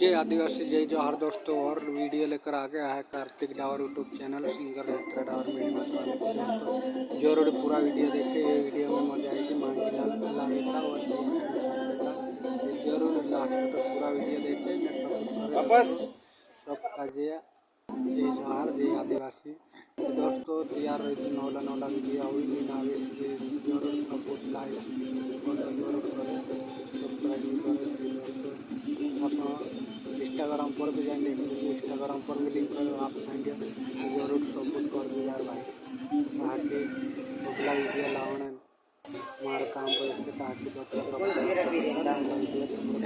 जय आदिवासी जय जौहर दोस्तों। और वीडियो लेकर आ गया है Kartik Dawar YouTube channel singer यात्रा डावर मेरी माता वाले को दोस्तों जरूर पूरा वीडियो देखे। ये वीडियो में मजा आएगी। मांगी लावे था और जरूर लास्ट तक पूरा वीडियो देखे। वापस सबका जय जय जौहर जय आदिवासी दोस्तों। तैयार रही नौला नौला वीडियो हुई नावे जरूर सपोर्ट लाइक जरूर करें सब्सक्राइब करें दोस्तों। आप इंस्टाग्राम पर भी जाएंगे, इंस्टाग्राम पर भी लिंक करो, आप जाएंगे जरूर सपोर्ट कर दो यार भाई। ताकि अगला वीडियो लाने हमारा काम करते ताकि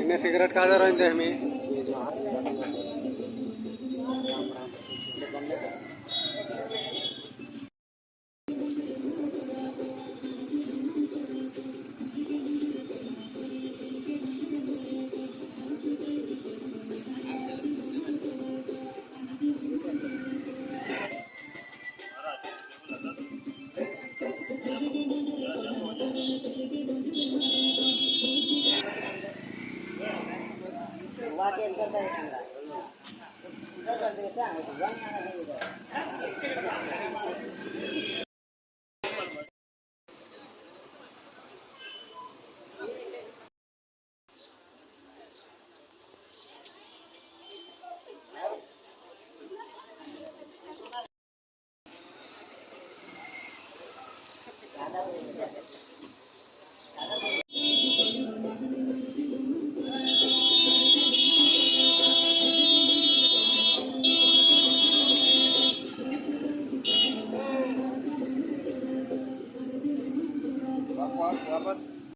इन्हें सिगरेट खा रहे हैं हमें ये जो राम राम वाकेसर